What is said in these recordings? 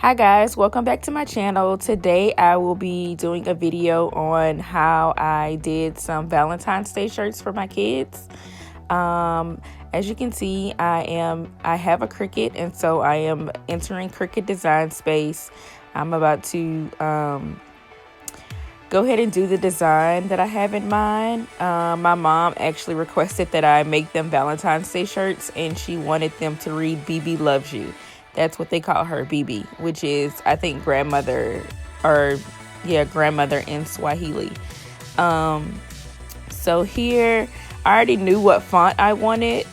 Hi guys, welcome back to my channel. Today I will be doing a video on how I did some Valentine's Day shirts for my kids. As you can see, I have a Cricut, and so I am entering Cricut Design Space. I'm about to go ahead and do the design that I have in mind. My mom actually requested that I make them Valentine's Day shirts, and she wanted them to read "BB loves you." That's what they call her, BB, which is, I think, grandmother in Swahili. So here, I already knew what font I wanted.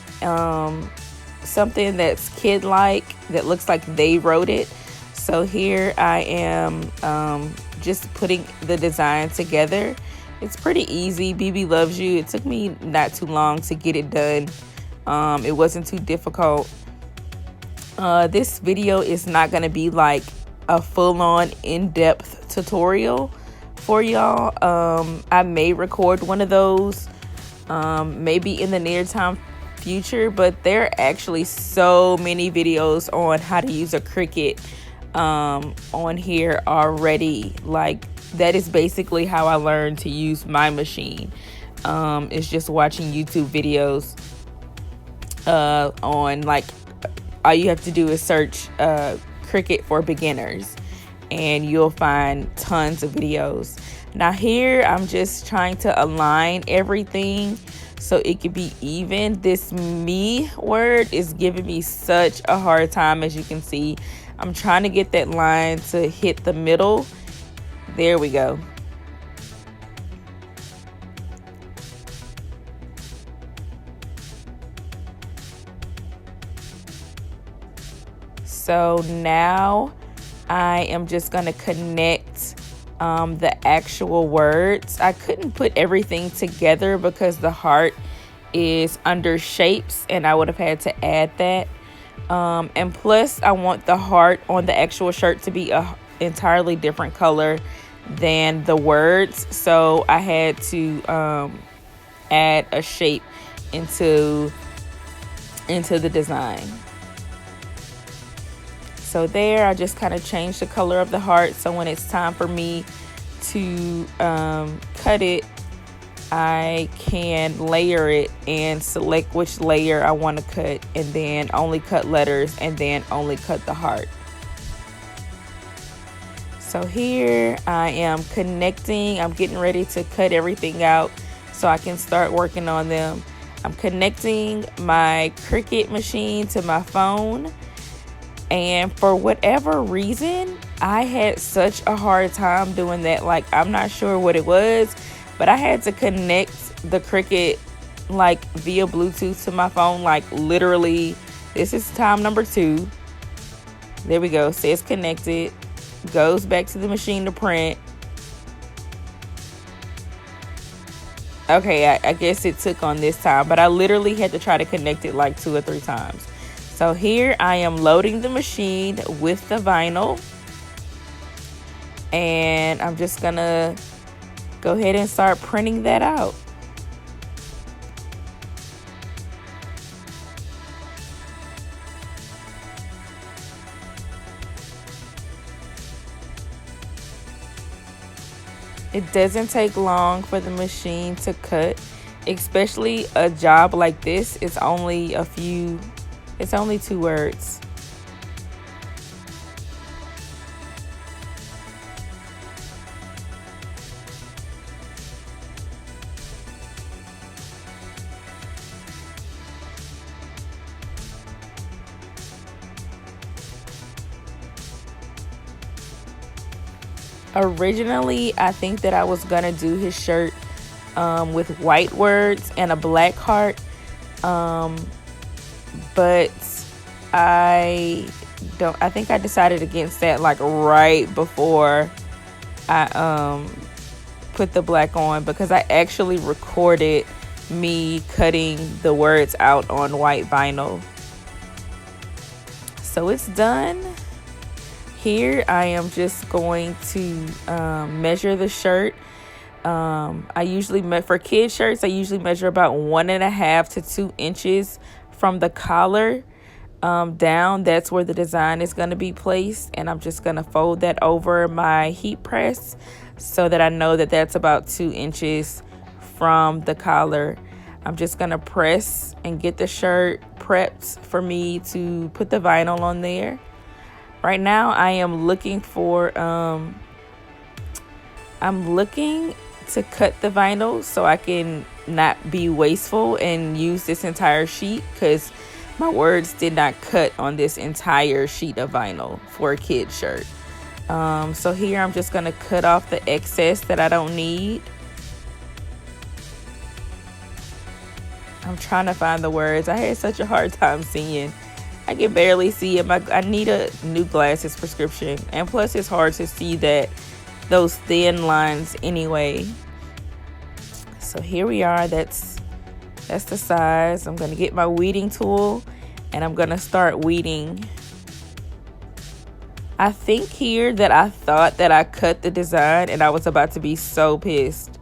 Something that's kid-like, that looks like they wrote it. So here I am just putting the design together. It's pretty easy. BB loves you. It took me not too long to get it done. It wasn't too difficult. This video is not going to be like a full-on in-depth tutorial for y'all. I may record one of those maybe in the near time future, but there are actually so many videos on how to use a Cricut on here already. Like, that is basically how I learned to use my machine. It's just watching YouTube videos on, like, all you have to do is search Cricut for beginners and you'll find tons of videos. Now here I'm just trying to align everything so it could be even. This "me" word is giving me such a hard time. As you can see, I'm trying to get that line to hit the middle. There we go. So now I am just going to connect the actual words. I couldn't put everything together because the heart is under shapes and I would have had to add that. And plus I want the heart on the actual shirt to be a entirely different color than the words. So I had to add a shape into the design. So there, I just kind of changed the color of the heart. So when it's time for me to cut it, I can layer it and select which layer I want to cut, and then only cut letters, and then only cut the heart. So here I am connecting. I'm getting ready to cut everything out so I can start working on them. I'm connecting my Cricut machine to my phone. And for whatever reason, I had such a hard time doing that. Like, I'm not sure what it was, but I had to connect the Cricut like via Bluetooth to my phone. Like, literally, this is time number 2. There we go. Says connected. Goes back to the machine to print. Okay, I guess it took on this time, but I literally had to try to connect it like 2 or 3 times. So here I am loading the machine with the vinyl, and I'm just gonna go ahead and start printing that out. It doesn't take long for the machine to cut, especially a job like this. It's only 2 words. Originally, I think that I was gonna do his shirt with white words and a black heart. But I think I decided against that like right before I put the black on, because I actually recorded me cutting the words out on white vinyl. So it's done. Here I am just going to measure the shirt. I usually for kid shirts, I usually measure about 1.5 to 2 inches from the collar. down, that's where the design is going to be placed, and I'm just going to fold that over my heat press so that I know that that's about 2 inches from the collar. I'm just going to press and get the shirt prepped for me to put the vinyl on there. Right now I am looking for I'm looking to cut the vinyl so I can not be wasteful and use this entire sheet, because my words did not cut on this entire sheet of vinyl for a kid shirt. So here I'm just going to cut off the excess that I don't need. I'm trying to find the words. I had such a hard time seeing. I can barely see it. I need a new glasses prescription. And plus it's hard to see those thin lines anyway. So here we are. That's the size. I'm going to get my weeding tool and I'm going to start weeding. I think here that I thought that I cut the design and I was about to be so pissed.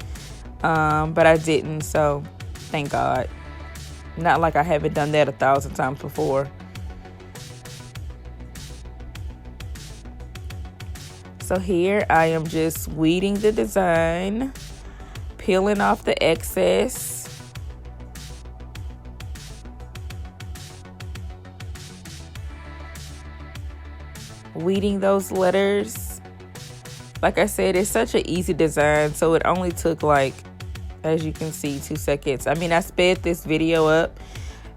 But I didn't, so thank God. Not like I haven't done that 1,000 times before. So here I am just weeding the design, peeling off the excess. Weeding those letters. Like I said, it's such an easy design, so it only took, like, as you can see, 2 seconds. I mean, I sped this video up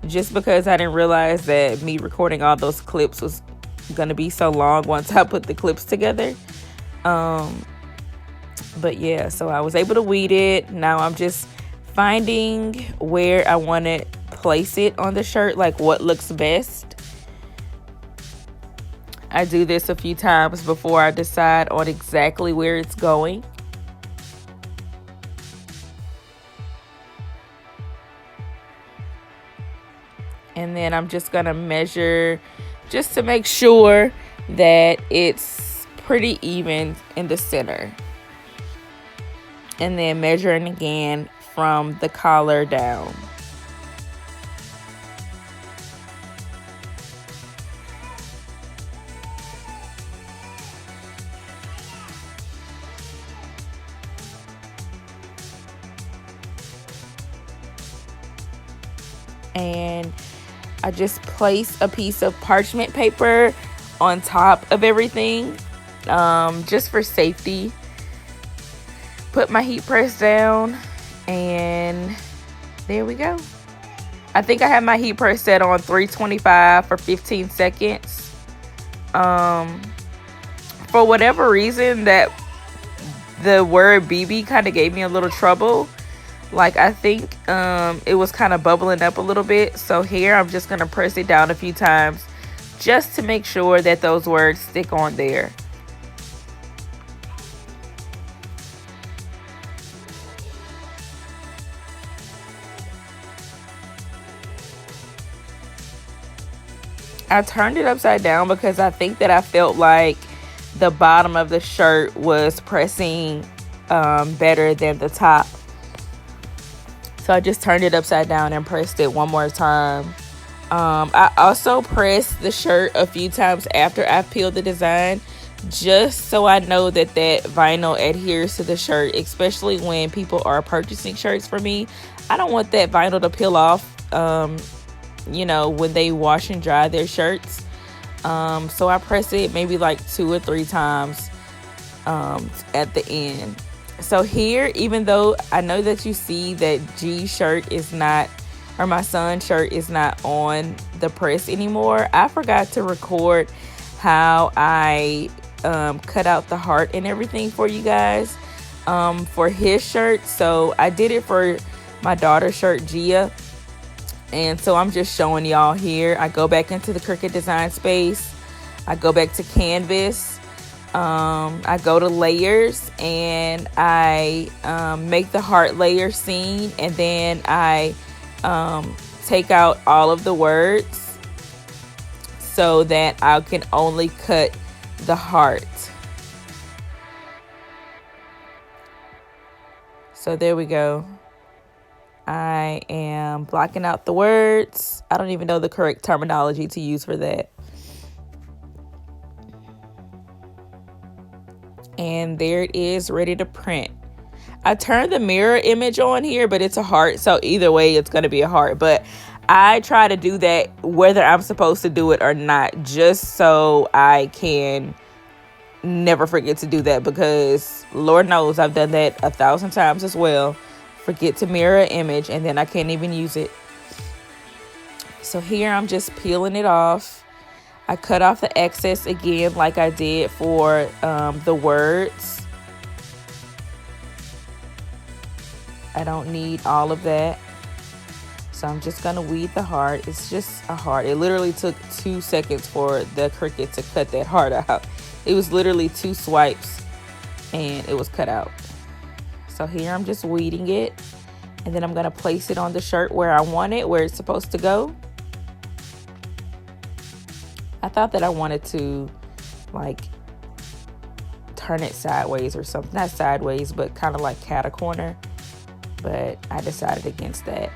just because I didn't realize that me recording all those clips was gonna be so long once I put the clips together. But yeah, so I was able to weed it. Now I'm just finding where I want to place it on the shirt, like what looks best. I do this a few times before I decide on exactly where it's going. And then I'm just going to measure just to make sure that it's pretty even in the center. And then measuring again from the collar down. And I just place a piece of parchment paper on top of everything, just for safety. Put my heat press down, and there we go. I think I have my heat press set on 325 for 15 seconds. For whatever reason, that the word BB kind of gave me a little trouble. Like, I think it was kind of bubbling up a little bit. So here I'm just going to press it down a few times just to make sure that those words stick on there. I turned it upside down because I think that I felt like the bottom of the shirt was pressing better than the top. So I just turned it upside down and pressed it one more time. I also pressed the shirt a few times after I peeled the design, just so I know that that vinyl adheres to the shirt, especially when people are purchasing shirts for me. I don't want that vinyl to peel off, you know, when they wash and dry their shirts. So I press it maybe like 2 or 3 times at the end. So here, even though I know that you see that G's shirt is not, or my son's shirt is not on the press anymore, I forgot to record how I cut out the heart and everything for you guys for his shirt. So I did it for my daughter's shirt, Gia. And so I'm just showing y'all here. I go back into the Cricut design space. I go back to canvas. I go to layers, and I make the heart layer scene, and then I take out all of the words so that I can only cut the heart. So there we go. I am blocking out the words. I don't even know the correct terminology to use for that. And there it is, ready to print. I turned the mirror image on here, but it's a heart. So either way, it's going to be a heart. But I try to do that whether I'm supposed to do it or not, just so I can never forget to do that, because Lord knows I've done that 1,000 times as well. Forget to mirror an image and then I can't even use it. So here I'm just peeling it off. I cut off the excess again like I did for the words. I don't need all of that. So I'm just going to weed the heart. It's just a heart. It literally took 2 seconds for the Cricut to cut that heart out. It was literally 2 swipes and it was cut out. So here I'm just weeding it. And then I'm going to place it on the shirt where I want it, where it's supposed to go. I thought that I wanted to like turn it sideways or something. Not sideways, but kind of like cat a corner. But I decided against that.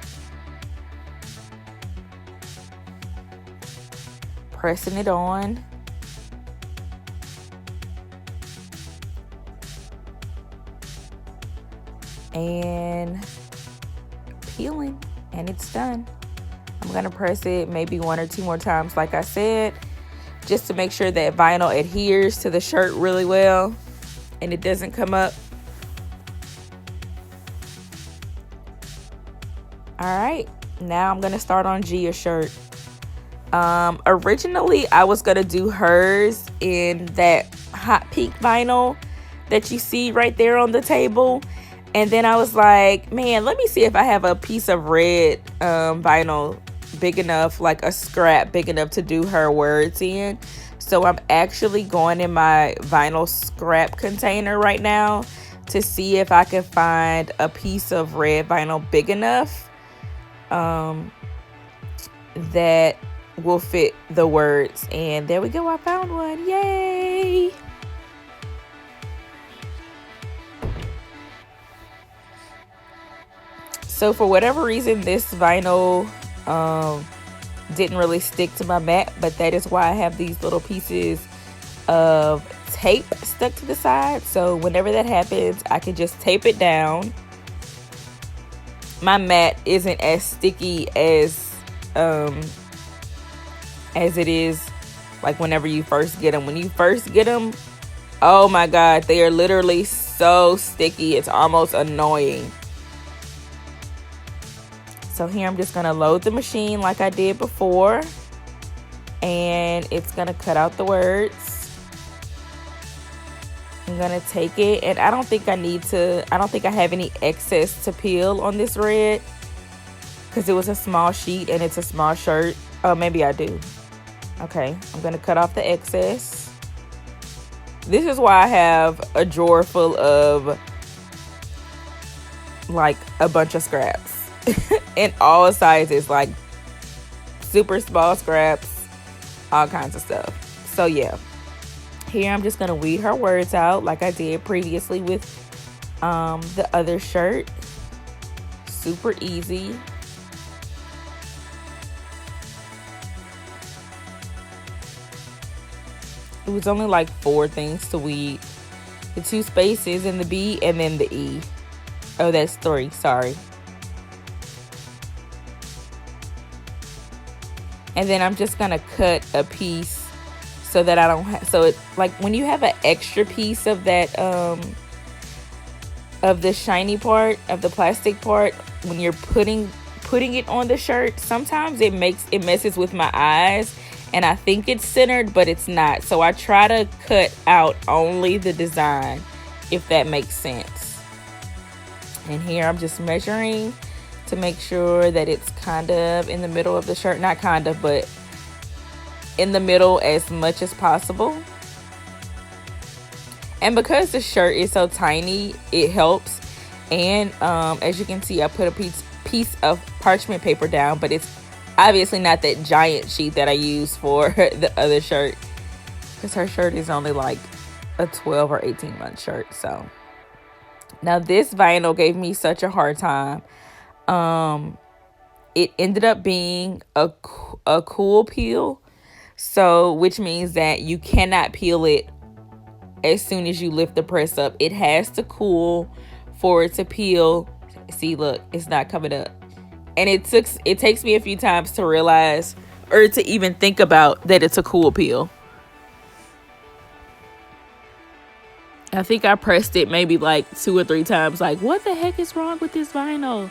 Pressing it on. And peeling, and it's done. I'm gonna press it maybe 1 or 2 more times like I said, just to make sure that vinyl adheres to the shirt really well and it doesn't come up. All right, now I'm gonna start on Gia's shirt. Originally I was gonna do hers in that hot pink vinyl that you see right there on the table, and then I was like, man, let me see if I have a piece of red vinyl big enough, like a scrap big enough to do her words in. So I'm actually going in my vinyl scrap container right now to see if I can find a piece of red vinyl big enough that will fit the words. And there we go, I found one. Yay! So for whatever reason, this vinyl didn't really stick to my mat, but that is why I have these little pieces of tape stuck to the side. So whenever that happens, I can just tape it down. My mat isn't as sticky as it is like whenever you first get them. When you first get them, oh my God, they are literally so sticky. It's almost annoying. So here I'm just going to load the machine like I did before. And it's going to cut out the words. I'm going to take it. And I don't think I have any excess to peel on this red, because it was a small sheet and it's a small shirt. Oh, maybe I do. Okay, I'm going to cut off the excess. This is why I have a drawer full of like a bunch of scraps. In all sizes, like super small scraps, all kinds of stuff. So yeah, here I'm just gonna weed her words out like I did previously with the other shirt. Super easy. It was only like 4 things to weed: the 2 spaces in the B and then the E. Oh, that's 3, sorry. And then I'm just gonna cut a piece so that I don't have, so it, like when you have an extra piece of that of the shiny part, of the plastic part, when you're putting it on the shirt, sometimes it messes with my eyes and I think it's centered, but it's not. So I try to cut out only the design, if that makes sense. And here I'm just measuring to make sure that it's kind of in the middle of the shirt. Not kind of, but in the middle as much as possible. And because the shirt is so tiny, it helps. And as you can see, I put a piece of parchment paper down, but it's obviously not that giant sheet that I use for the other shirt, because her shirt is only like a 12 or 18 month shirt. So now this vinyl gave me such a hard time. It ended up being a cool peel. So, which means that you cannot peel it as soon as you lift the press up. It has to cool for it to peel. See, look, it's not coming up. And it takes me a few times to realize, or to even think about, that it's a cool peel. I think I pressed it maybe like 2 or 3 times, like, what the heck is wrong with this vinyl?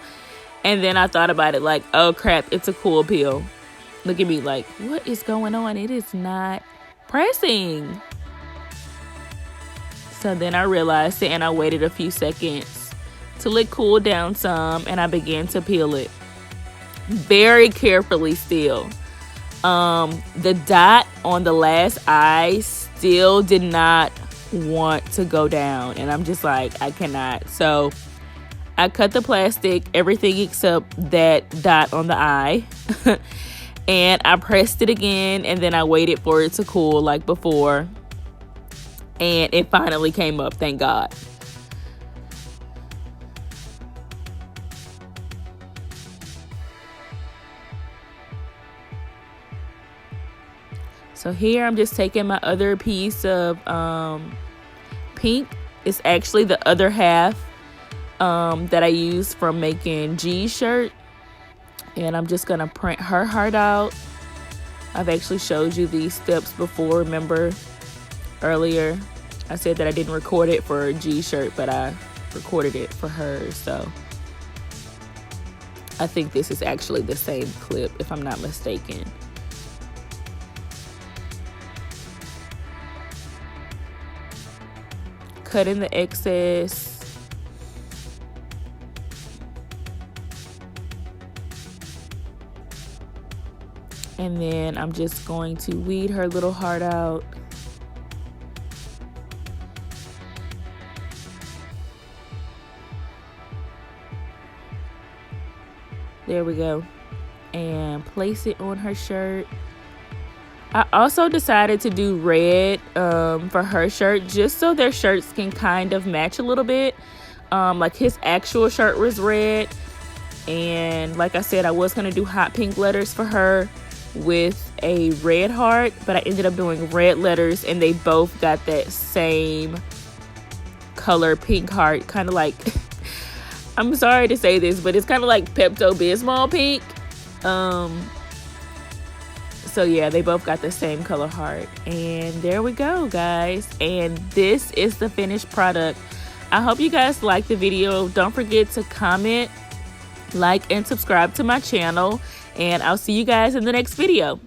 And then I thought about it like, oh crap, it's a cool peel. Look at me like, what is going on? It is not pressing. So then I realized it, and I waited a few seconds till it cooled down some, and I began to peel it very carefully still. The dot on the last eye still did not want to go down, and I'm just like, I cannot. So I cut the plastic, everything except that dot on the eye. And I pressed it again, and then I waited for it to cool like before. And it finally came up, thank God. So here I'm just taking my other piece of pink. It's actually the other half that I used from making G's shirt. And I'm just going to print her heart out. I've actually showed you these steps before. Remember earlier I said that I didn't record it for G's shirt, but I recorded it for her. So I think this is actually the same clip, if I'm not mistaken. Cutting the excess. And then I'm just going to weed her little heart out. There we go. And place it on her shirt. I also decided to do red for her shirt, just so their shirts can kind of match a little bit. Like his actual shirt was red. And like I said, I was going to do hot pink letters for her with a red heart, but I ended up doing red letters, and they both got that same color pink heart, kind of like I'm sorry to say this, but it's kind of like Pepto-Bismol pink. So yeah, they both got the same color heart. And there we go, guys, and this is the finished product. I hope you guys liked the video. Don't forget to comment, like, and subscribe to my channel, and I'll see you guys in the next video.